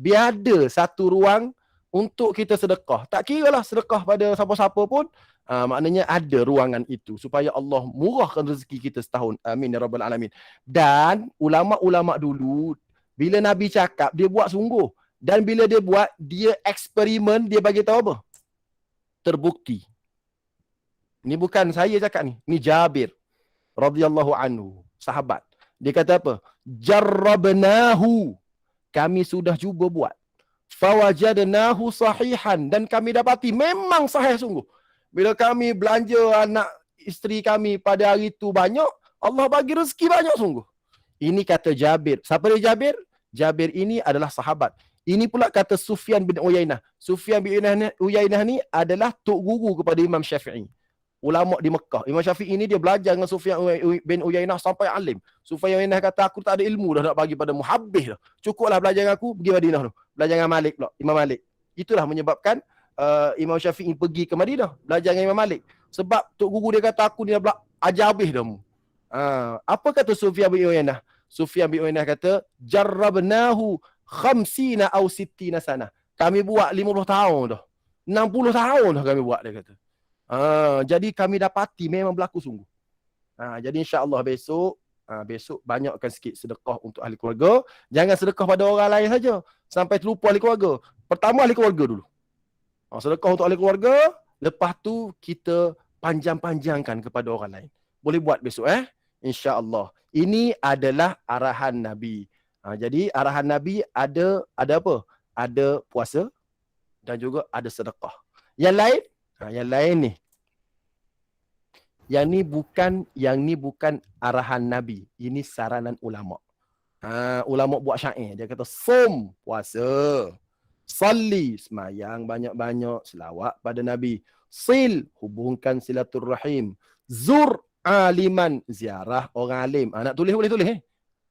biar ada satu ruang untuk kita sedekah. Tak kira lah sedekah pada siapa-siapa pun. Maknanya ada ruangan itu supaya Allah murahkan rezeki kita setahun. Amin ya rabbal alamin. Dan ulama-ulama dulu bila Nabi cakap dia buat sungguh, dan bila dia buat dia eksperimen, dia bagi tahu apa? Terbukti. Ini bukan saya cakap ni. Ini Jabir radhiyallahu anhu, sahabat. Dia kata apa? Jarrabnahu. Kami sudah cuba buat. Fawajadnahu sahihan, dan kami dapati memang sahih sungguh. Bila kami belanja anak isteri kami pada hari itu banyak, Allah bagi rezeki banyak sungguh. Ini kata Jabir. Siapa dia Jabir? Jabir ini adalah sahabat. Ini pula kata Sufyan bin Uyainah. Sufyan bin Uyainah ni adalah tok guru kepada Imam Syafi'i. Ulama di Mekah. Imam Syafi'i ini dia belajar dengan Sufyan bin Uyainah sampai alim. Sufyan bin Uyainah kata, aku tak ada ilmu dah nak bagi pada muhabbih dah. Cukuplah belajar dengan aku, pergi Madinah tu. Belajar dengan Malik pula, Imam Malik. Itulah menyebabkan Imam Syafi'i pergi ke Madinah, belajar dengan Imam Malik. Sebab tok guru dia kata, aku ni dah ajar habis dah mu. Apa kata Sufyan bin Uyainah? Sufyan bin Uyainah kata, jarrabnahu 50 aw 60 sana. Kami buat 50 tahun dah. 60 tahun dah kami buat, dia kata. Jadi kami dapati memang berlaku sungguh. Jadi insya-Allah besok banyakkan sikit sedekah untuk ahli keluarga. Jangan sedekah pada orang lain saja sampai terlupa ahli keluarga. Pertama ahli keluarga dulu. Sedekah untuk ahli keluarga, lepas tu kita panjang-panjangkan kepada orang lain. Boleh buat besok insya-Allah. Ini adalah arahan Nabi. Jadi arahan Nabi ada apa? Ada puasa dan juga ada sedekah. Yang lain ni. Yang ni bukan arahan Nabi. Ini saranan ulama. Ulama buat syair. Dia kata som, puasa. Salli, semayang banyak-banyak, selawat pada Nabi. Sil, hubungkan silaturrahim. Zur aliman, ziarah orang alim. Nak tulis boleh tulis.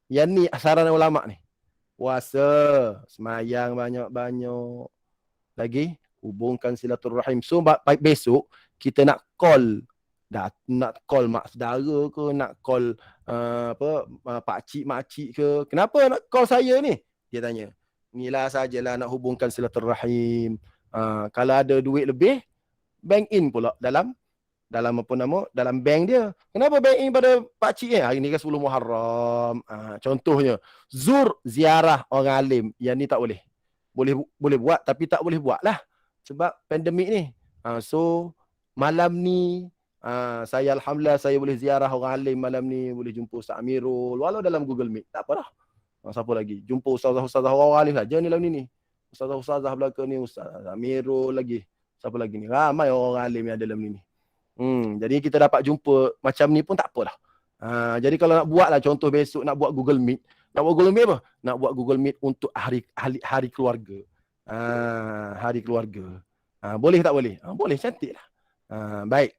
Yang ni saranan ulama ni. Puasa, semayang banyak-banyak. Lagi hubungkan silaturrahim. So besok kita nak call mak saudara ke, nak call pak cik makcik ke. Kenapa nak call saya ni? Dia tanya. Inilah sajalah nak hubungkan silaturrahim. Kalau ada duit lebih, bank in pula dalam dalam bank dia. Kenapa bank in pada pak cik hari ni kan 10 Muharram. Contohnya, ziarah orang alim. Yang ni tak boleh. Boleh buat tapi tak boleh buat lah. Sebab pandemik ni. So malam ni alhamdulillah saya boleh ziarah orang alim malam ni, boleh jumpa Ustaz Amirul walau dalam Google Meet. Tak apa dah. Siapa lagi? Jumpa ustazah-ustazah orang alim saja ni malam ni. Ustazah-ustazah belakang ni, Ustaz Amirul lagi. Siapa lagi ni? Ramai orang alim yang ada dalam ni. Jadi kita dapat jumpa macam ni pun tak apa dah. Jadi kalau nak buat lah, contoh besok nak buat Google Meet. Nak buat Google Meet apa? Nak buat Google Meet untuk hari keluarga. Hari keluarga. Boleh tak boleh? Boleh, cantik lah. Baik.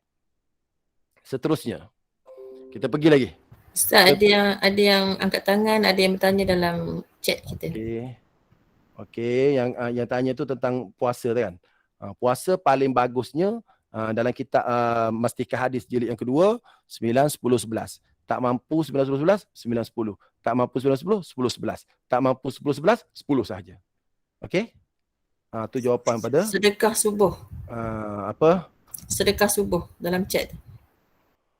Seterusnya. Kita pergi lagi. Ustaz, ada yang angkat tangan, ada yang bertanya dalam chat kita. Okey, yang tanya tu tentang puasa tu kan. Puasa paling bagusnya dalam kitab Mastikah Hadis jilid yang kedua 9, 10, 11. Tak mampu 9, 10, 11, 9, 10. Tak mampu 9, 10, 10, 11. Tak mampu 10, 11, 10 sahaja. Okey? Tu jawapan pada Sedekah subuh. apa? Sedekah subuh dalam chat.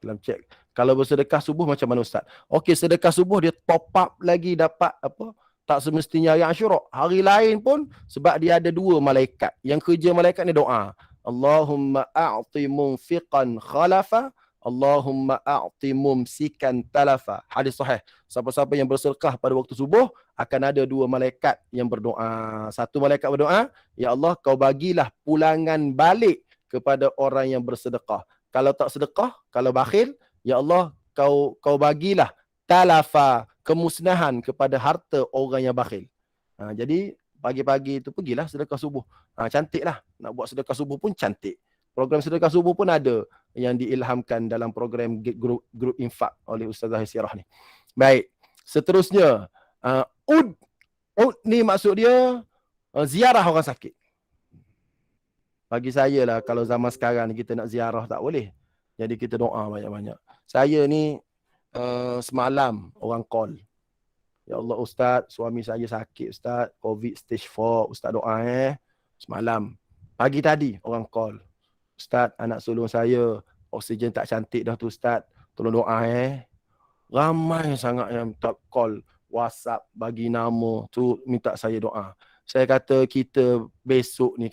Dalam cek. Kalau bersedekah subuh macam mana Ustaz? Okey, sedekah subuh dia top up lagi dapat apa? Tak semestinya hari Asyura. Hari lain pun sebab dia ada 2 malaikat. Yang kerja malaikat ni doa. Allahumma a'ti munfiqan khalafa, Allahumma a'ti mumsikan talafa. Hadis sahih. Siapa-siapa yang bersedekah pada waktu subuh akan ada 2 malaikat yang berdoa. Satu malaikat berdoa, ya Allah kau bagilah pulangan balik kepada orang yang bersedekah. Kalau tak sedekah, kalau bakhil, ya Allah kau bagilah talafa, kemusnahan kepada harta orang yang bakhil. Jadi pagi-pagi itu pergilah sedekah subuh. Cantiklah. Nak buat sedekah subuh pun cantik. Program sedekah subuh pun ada yang diilhamkan dalam program grup infak oleh Ustazah Sirah ni. Baik. Seterusnya, ud ni maksud dia ziarah orang sakit. Bagi saya lah, kalau zaman sekarang ni kita nak ziarah tak boleh. Jadi kita doa banyak-banyak. Saya ni semalam orang call. Ya Allah Ustaz, suami saya sakit Ustaz, COVID stage 4, Ustaz doa Semalam. Pagi tadi orang call. Ustaz, anak sulung saya, oksigen tak cantik dah tu Ustaz. Tolong doa Ramai sangat yang tak call, WhatsApp, bagi nama tu minta saya doa. Saya kata kita besok ni,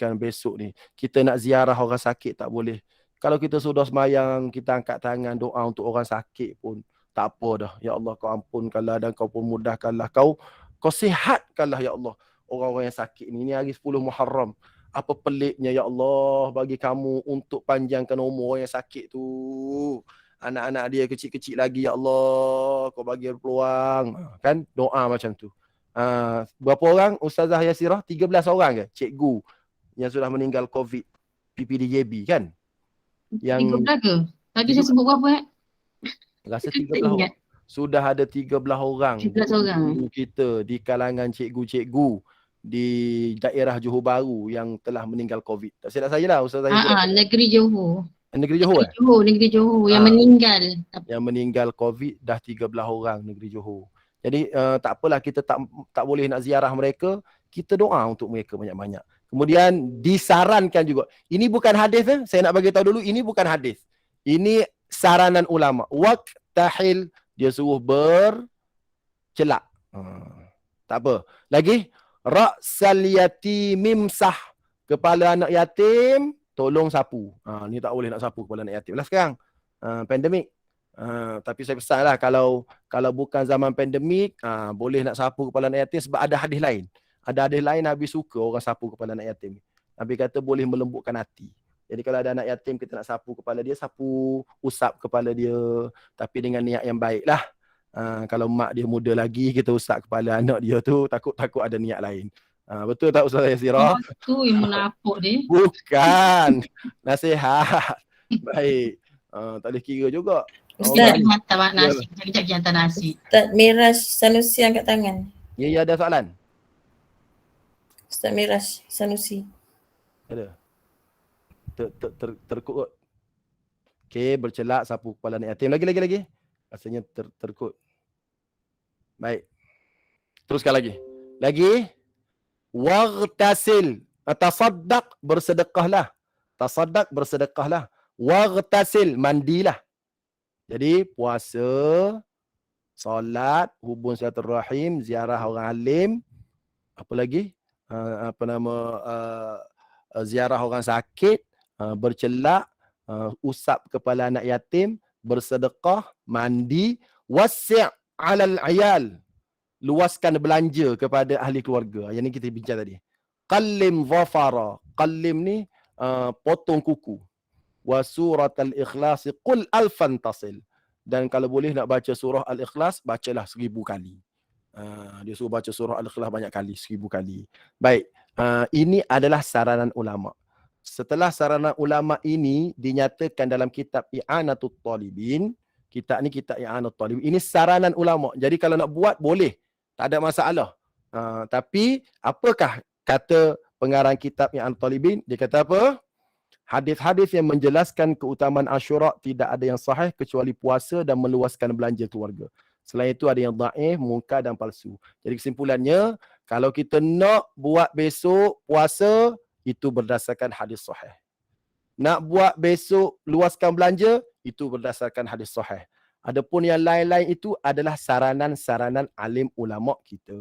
kita nak ziarah orang sakit tak boleh. Kalau kita sudah semayang, kita angkat tangan doa untuk orang sakit pun tak apa dah. Ya Allah kau ampunkanlah dan kau pun mudahkanlah. Kau sihatkanlah ya Allah orang-orang yang sakit ni. Ini hari 10 Muharram. Apa peliknya ya Allah bagi kamu untuk panjangkan umur orang yang sakit tu. Anak-anak dia kecil-kecil lagi ya Allah. Kau bagi peluang. Kan doa macam tu. Berapa orang Ustazah Yasirah? 13 orang ke cikgu yang sudah meninggal COVID PPDJB kan? Yang 13 ke? Tadi saya sebut berapa rasa Tak 13 orang. ingat. Sudah ada 13 orang 13 orang. kita di kalangan cikgu-cikgu di daerah Johor Bahru yang telah meninggal COVID. Tak silap saya lah Ustazah Yasirah. Negeri Johor. Negeri Johor Negeri Johor yang meninggal. Yang meninggal COVID dah 13 orang negeri Johor. Jadi tak apalah, kita tak boleh nak ziarah mereka, kita doa untuk mereka banyak-banyak. Kemudian disarankan juga. Ini bukan hadis saya nak bagi tahu dulu, ini bukan hadis. Ini saranan ulama. Waqtahil, dia suruh bercelak. Tak apa. Lagi ra'sal yatim sah, kepala anak yatim tolong sapu. Ni tak boleh nak sapu kepala anak yatim lah sekarang. Pandemik. Tapi saya pesanlah kalau bukan zaman pandemik, boleh nak sapu kepala anak yatim sebab ada hadis lain. Ada hadis lain Nabi suka orang sapu kepala anak yatim. Nabi kata boleh melembutkan hati. Jadi kalau ada anak yatim kita nak sapu kepala dia, sapu, usap kepala dia tapi dengan niat yang baik lah. Kalau mak dia muda lagi, kita usap kepala anak dia tu, takut ada niat lain. Betul tak Ustazah Yasirah? Tu yang menapuk dia. Bukan. Nasihat. Baik. Tak boleh kira juga. Ustaz, Hantar nasi. Sekejap hantar nasi. Ustaz Miraj Sanusi angkat tangan. Ya, ada soalan? Ustaz Miraj Sanusi. Ada. Terkut. Okey, bercelak sapu kepala anak yatim. Lagi. Rasanya terkut. Baik. Teruskan lagi. Waghtasil. Tasaddaq, bersedekahlah. Tasaddaq, bersedekahlah. Waghtasil, mandilah. Jadi puasa, solat, hubung silaturahim, ziarah orang alim, apa lagi? Ziarah orang sakit, bercelak, usap kepala anak yatim, bersedekah, mandi, wasi' 'alal 'iyal, luaskan belanja kepada ahli keluarga. Yang ni kita bincang tadi. Qallim dhafara. Qallim ni potong kuku. Wa surat al-ikhlas qul alfan tasil. Dan kalau boleh nak baca surah al-ikhlas, bacalah 1000 kali. Dia suruh baca surah al-ikhlas banyak kali, 1000 kali. Baik, ini adalah saranan ulama. Setelah saranan ulama ini dinyatakan dalam kitab I'anatul Talibin, Kitab ni kitab I'anat Talibin. Ini saranan ulama. Jadi kalau nak buat boleh. Tak ada masalah. Tapi apakah kata pengarang kitab I'anat Talibin? Dia kata apa? Hadis-hadis yang menjelaskan keutamaan Asyura tidak ada yang sahih kecuali puasa dan meluaskan belanja keluarga. Selain itu ada yang dhaif, munkar dan palsu. Jadi kesimpulannya, kalau kita nak buat besok puasa, itu berdasarkan hadis sahih. Nak buat besok luaskan belanja, itu berdasarkan hadis sahih. Adapun yang lain-lain itu adalah saranan-saranan alim ulama kita.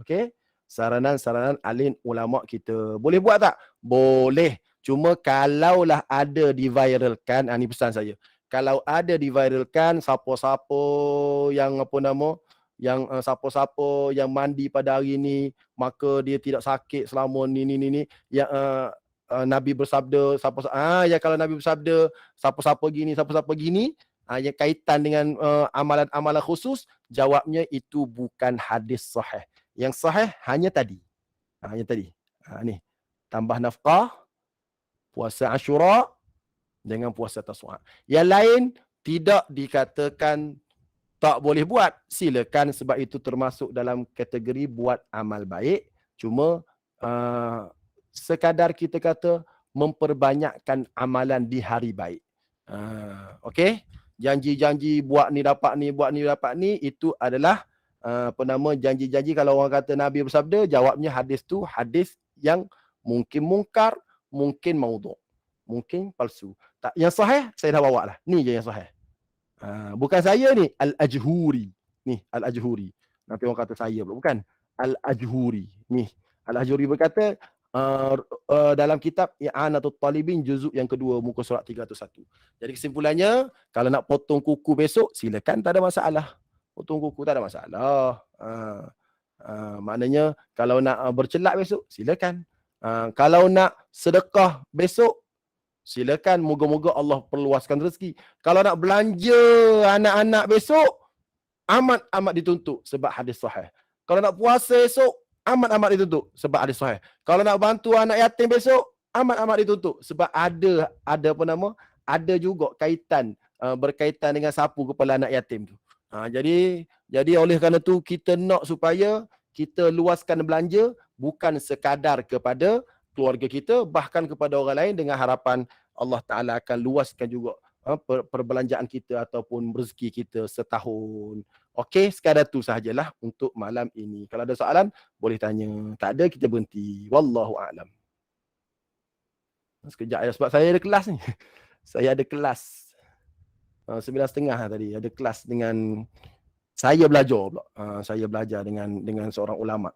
Okey? Saranan-saranan alim ulama kita. Boleh buat tak? Boleh. Cuma kalaulah ada diviralkan, ni pesan saya. Kalau ada diviralkan, siapa-siapa yang siapa-siapa yang mandi pada hari ni, maka dia tidak sakit selama ni. Yang Nabi bersabda, kalau Nabi bersabda, siapa-siapa gini, yang kaitan dengan amalan-amalan khusus, jawabnya itu bukan hadis sahih. Yang sahih hanya tadi. Ni. Tambah nafkah, puasa Asyura dengan puasa Tasu'a. Yang lain tidak dikatakan tak boleh buat. Silakan, sebab itu termasuk dalam kategori buat amal baik. Cuma sekadar kita kata memperbanyakkan amalan di hari baik. Okey? Janji-janji buat ni dapat ni, itu adalah janji-janji. Kalau orang kata Nabi bersabda, jawabnya hadis tu hadis yang mungkin munkar, mungkin maudhu', mungkin palsu. Tak, yang sahih saya dah bawa lah. Ni je yang sahih. Bukan saya ni, Al-Ajhuri. Ni Al-Ajhuri. Nanti orang kata saya pula, bukan. Al-Ajhuri. Ni Al-Ajhuri berkata dalam kitab I'anatul Talibin juzuk yang kedua muka surat 301. Jadi kesimpulannya, kalau nak potong kuku besok, silakan, tak ada masalah. Potong kuku tak ada masalah. Maknanya kalau nak bercelak besok, silakan. Kalau nak sedekah besok, silakan. Moga-moga Allah perluaskan rezeki. Kalau nak belanja anak-anak besok, amat-amat dituntut sebab hadis sahih. Kalau nak puasa esok, amat-amat dituntut sebab hadis sahih. Kalau nak bantu anak yatim besok, amat-amat dituntut sebab ada juga kaitan berkaitan dengan sapu kepala anak yatim tu. Jadi oleh kerana tu kita nak supaya kita luaskan belanja bukan sekadar kepada keluarga kita, bahkan kepada orang lain, dengan harapan Allah Ta'ala akan luaskan juga perbelanjaan kita ataupun rezeki kita setahun. Okey, sekadar tu sahajalah untuk malam ini. Kalau ada soalan, boleh tanya. Tak ada, kita berhenti. Wallahu a'lam. Sekejap ya, sebab saya ada kelas ni. Saya ada kelas 9.30 tadi. Ada kelas dengan saya belajar pula. Saya belajar dengan seorang ulama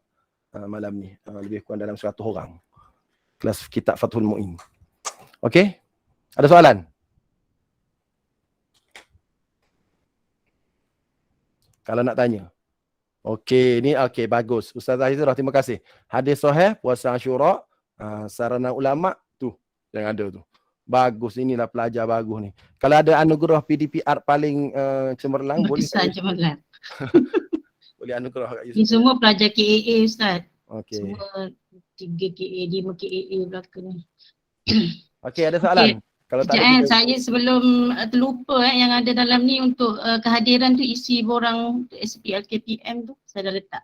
malam ni. Lebih kurang dalam 100 orang. Kelas kitab Fathul Mu'in. Okey? Ada soalan? Kalau nak tanya. Okey, ni okey, bagus. Ustaz Zahizah, terima kasih. Hadis sahih, puasa Asyura, saranan ulama tu yang ada tu. Bagus, inilah pelajar bagus ni. Kalau ada anugerah PDPR paling cemerlang, boleh cemerlang. boleh anugerah kat Ini semua pelajar KAA Ustaz. Okey. Semua 3 KA, 5 KAA belakang ni. Okey, ada soalan? Kalau tak ada, saya sebelum terlupa yang ada dalam ni untuk kehadiran tu, isi borang SPLKPM tu saya dah letak.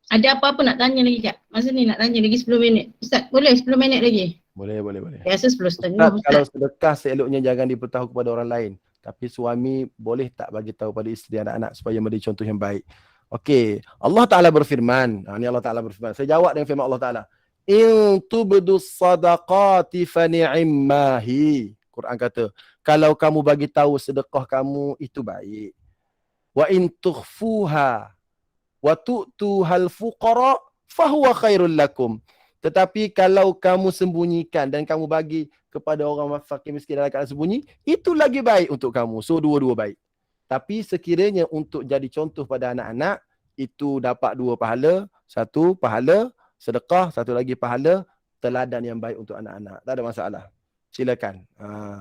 Ada apa-apa nak tanya lagi Kak? Masa ni nak tanya lagi 10 minit. Ustaz, boleh 10 minit lagi? Boleh. Biasa 10.30. Ustaz, kalau sedekah seeloknya jangan diberitahu kepada orang lain. Tapi suami boleh tak bagi tahu pada isteri anak-anak supaya menjadi contoh yang baik. Okey, Allah Ta'ala berfirman. Ni Allah Ta'ala berfirman. Saya jawab dengan firman Allah Ta'ala. In tubdu sadaqati fa ni'mahi. Quran kata, kalau kamu bagi tahu sedekah kamu itu baik. Wa in tukhfuha wa tu'tuhal fuqara fa huwa khairul lakum. Tetapi kalau kamu sembunyikan dan kamu bagi kepada orang fakir miskin dalam keadaan sembunyi, itu lagi baik untuk kamu. So dua-dua baik. Tapi sekiranya untuk jadi contoh pada anak-anak, itu dapat 2 pahala. 1 pahala sedekah, 1 lagi pahala teladan yang baik untuk anak-anak. Tak ada masalah. Silakan.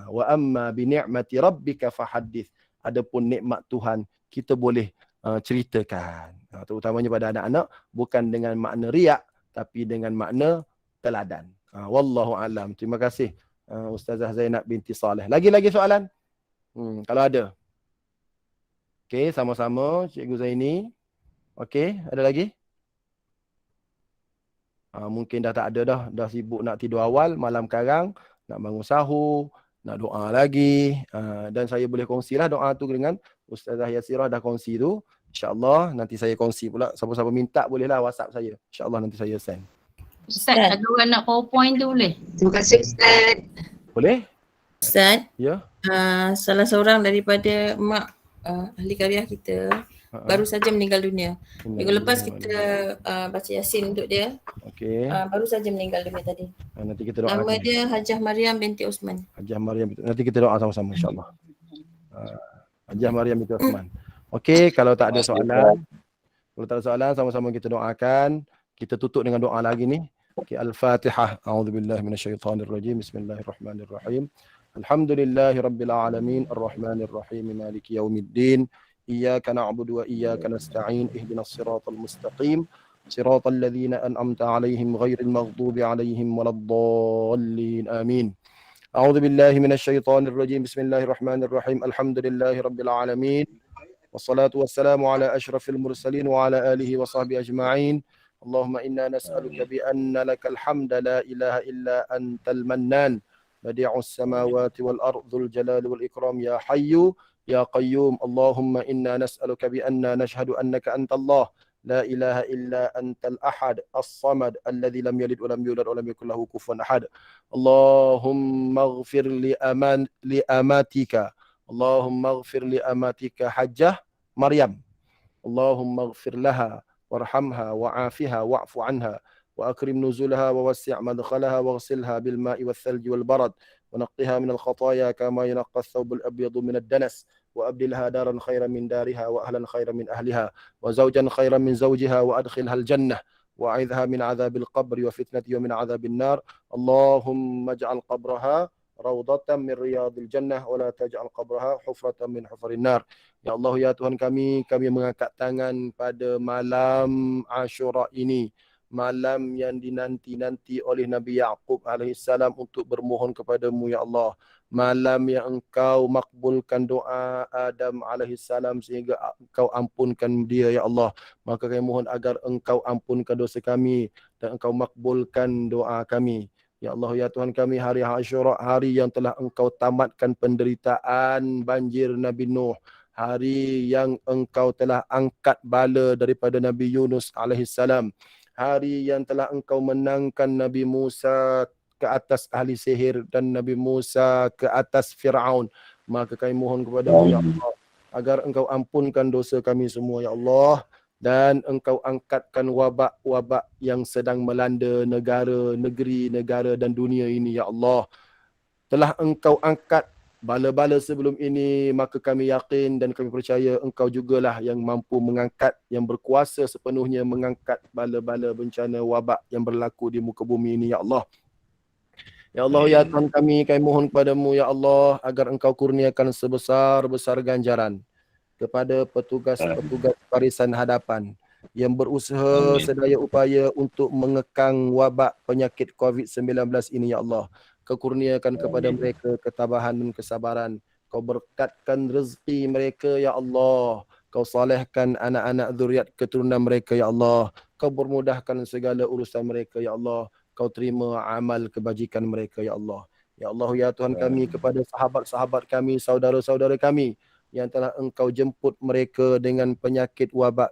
Wa amma bi ni'mati rabbika fahaddits. Adapun nikmat Tuhan, kita boleh ceritakan. Terutamanya pada anak-anak, bukan dengan makna riak, tapi dengan makna teladan. Wallahu alam. Terima kasih Ustazah Zainab binti Saleh. Lagi soalan? Kalau ada. Okey, sama-sama Cikgu Zaini. Okey, ada lagi? Mungkin dah tak ada dah sibuk nak tidur awal malam karang, nak bangun sahur, nak doa lagi. Dan saya boleh kongsilah doa tu dengan Ustazah Yasirah dah kongsi tu. InsyaAllah nanti saya kongsi pula. Siapa-siapa minta bolehlah WhatsApp saya. InsyaAllah nanti saya send. Ustaz, ada orang nak PowerPoint tu boleh? Terima kasih Ustaz. Boleh? Ustaz, Ya. salah seorang daripada mak ahli karya kita baru saja meninggal dunia. Minggu lepas kita baca Yasin untuk dia. Okey. Baru saja meninggal dunia tadi. Nanti kita doa. Nama dia Hajah Mariam binti Osman. Hajah Mariam. Nanti kita doa sama-sama insya-Allah. Hajah Mariam binti Osman. Okey, kalau tak ada soalan. Kalau tak ada soalan, sama-sama kita doakan. Kita tutup dengan doa lagi ni. Okay, Al-Fatihah. A'udzubillahi minasyaitonirrajim. Bismillahirrahmanirrahim. Alhamdulillahi rabbil alamin, arrahmanir rahim, maliki yaumiddin. Iyyaka na'budu wa iyyaka nasta'in. Ihdinas siratal mustaqim. Siratal ladzina an'amta 'alaihim ghairil maghdubi 'alaihim waladdallin. Amin. A'udzubillahi minasyaitonirrajim. Bismillahirrahmanirrahim. Alhamdulillahi rabbil alamin. Wassalatu wassalamu ala asyrafil mursalin wa ala alihi wa sahbihi ajma'in. Allahumma inna nas'aluka bi anna lakal hamda la ilaha illa antal mannan badi'us samawati wal ardhul jalali wal ikram ya hayyu ya qayyum. Allahumma inna nas'aluka bi anna nashhadu annaka antallah la ilaha illa antal ahad as-samad alladhi lam yalid wa lam yulad wa lam yakul lahu kufuwan ahad. Allahumma ighfir li amatika. Allahumma ighfir li amatika Hajjah Maryam. Allahumma ighfir laha warhamha wa'afiha wa'fu anha wa akrim nuzulaha wa wasi' madkhalaha waghsilha bil ma'i wal thalji wal barad wa naqqiha min al khataaya kama yunqqa ath-thawb al abyad min ad-danas wa abdilha daran khayran min dariha wa ahlan khayran min ahliha wa zawjan khayran min zawjiha wa adkhilha al jannah wa a'idha min 'adhabil qabri wa fitnati wa min 'adhabin nar. Allahumma ij'al qabraha raudatan min riyadil jannah wa la taj'al qabraha hufratan min hufarin nar. Ya Allah ya Tuhan kami mengangkat tangan pada malam Ashura ini, malam yang dinanti-nanti oleh Nabi Yaqub alaihissalam untuk bermohon kepadamu ya Allah. Malam yang engkau makbulkan doa Adam alaihissalam sehingga engkau ampunkan dia ya Allah. Maka kami mohon agar engkau ampunkan dosa kami dan engkau makbulkan doa kami. Ya Allah ya Tuhan kami, hari Ashura, hari yang telah engkau tamatkan penderitaan banjir Nabi Nuh, hari yang engkau telah angkat bala daripada Nabi Yunus alaihissalam, hari yang telah engkau menangkan Nabi Musa ke atas ahli sihir dan Nabi Musa ke atas Fir'aun. Maka kami mohon kepada-Mu ya Allah agar engkau ampunkan dosa kami semua ya Allah, dan engkau angkatkan wabak-wabak yang sedang melanda negara, negeri, negara dan dunia ini ya Allah. Telah engkau angkat bala-bala sebelum ini, maka kami yakin dan kami percaya engkau jugalah yang mampu mengangkat, yang berkuasa sepenuhnya mengangkat bala-bala bencana wabak yang berlaku di muka bumi ini ya Allah. Ya Allah ya Tuhan kami mohon kepadamu ya Allah agar engkau kurniakan sebesar-besar ganjaran kepada petugas-petugas barisan hadapan yang berusaha sedaya upaya untuk mengekang wabak penyakit COVID-19 ini ya Allah. Kau kurniakan kepada mereka ketabahan dan kesabaran. Kau berkatkan rezeki mereka ya Allah. Kau salehkan anak-anak zuriat keturunan mereka ya Allah. Kau bermudahkan segala urusan mereka ya Allah. Kau terima amal kebajikan mereka ya Allah. Ya Allah ya Tuhan kami, kepada sahabat-sahabat kami, saudara-saudara kami yang telah engkau jemput mereka dengan penyakit wabak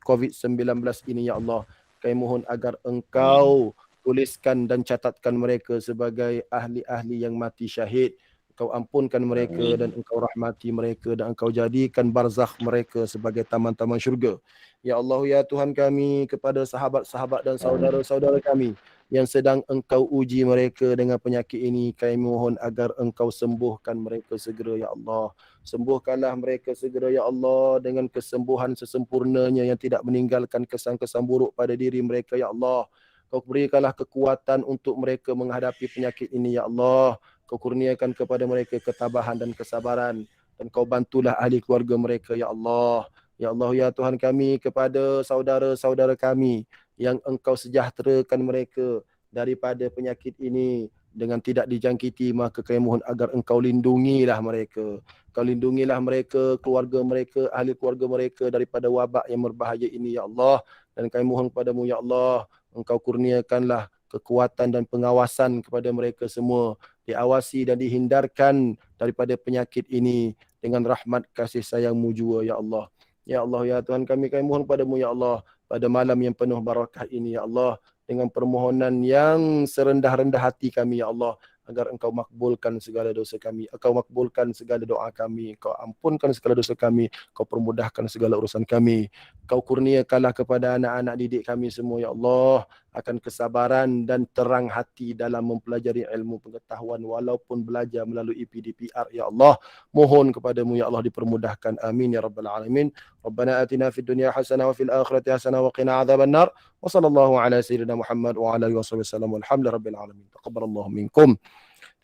COVID-19 ini ya Allah. Kami mohon agar engkau tuliskan dan catatkan mereka sebagai ahli-ahli yang mati syahid. Engkau ampunkan mereka dan engkau rahmati mereka dan engkau jadikan barzakh mereka sebagai taman-taman syurga. Ya Allah ya Tuhan kami, kepada sahabat-sahabat dan saudara-saudara kami yang sedang engkau uji mereka dengan penyakit ini, kami mohon agar engkau sembuhkan mereka segera ya Allah. Sembuhkanlah mereka segera ya Allah dengan kesembuhan sesempurnanya yang tidak meninggalkan kesan-kesan buruk pada diri mereka ya Allah. Kau berikanlah kekuatan untuk mereka menghadapi penyakit ini ya Allah. Kau kurniakan kepada mereka ketabahan dan kesabaran, dan kau bantulah ahli keluarga mereka ya Allah. Ya Allah ya Tuhan kami, kepada saudara-saudara kami yang engkau sejahterakan mereka daripada penyakit ini, dengan tidak dijangkiti, maka kami mohon agar Engkau lindungilah mereka. Kau lindungilah mereka, keluarga mereka, ahli keluarga mereka daripada wabak yang berbahaya ini ya Allah. Dan kami mohon kepadamu ya Allah, Engkau kurniakanlah kekuatan dan pengawasan kepada mereka semua, diawasi dan dihindarkan daripada penyakit ini dengan rahmat kasih sayang-Mu jua ya Allah. Ya Allah ya Tuhan kami mohon padamu ya Allah, pada malam yang penuh barakah ini ya Allah, dengan permohonan yang serendah-rendah hati kami ya Allah, agar Engkau makbulkan segala dosa kami, Engkau makbulkan segala doa kami, Engkau ampunkan segala dosa kami, Engkau permudahkan segala urusan kami. Engkau kurniakanlah kepada anak-anak didik kami semua ya Allah akan kesabaran dan terang hati dalam mempelajari ilmu pengetahuan walaupun belajar melalui PDPR ya Allah. Mohon kepadamu ya Allah dipermudahkan. Amin ya rabbal alamin. Rabbana atina fid dunya hasanah wa fil akhirati hasanah wa qina adzabannar. Wa sallallahu ala sayyidina Muhammad wa ala alihi wasallam. Walhamdulillahi rabbil alamin. Taqabbalallahu minkum.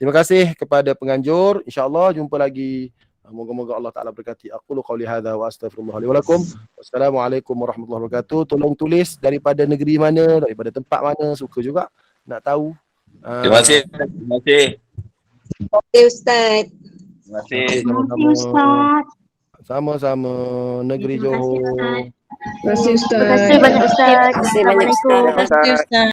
Terima kasih kepada penganjur. InsyaAllah jumpa lagi. Moga-moga Allah Ta'ala berkati. Aqulu qawli hadha wa astaghfirullah li wa lakum. Wassalamualaikum warahmatullahi wabarakatuh. Tolong tulis daripada negeri mana, daripada tempat mana, suka juga nak tahu. Terima kasih. Terima kasih. Okey Ustaz. Terima kasih. Terima kasih Ustaz. Sama-sama. Negeri Terima kasih, Johor. Ustaz. Terima kasih Ustaz. Terima kasih banyak Ustaz. Terima kasih banyak Ustaz. Assalamualaikum. Terima kasih Ustaz.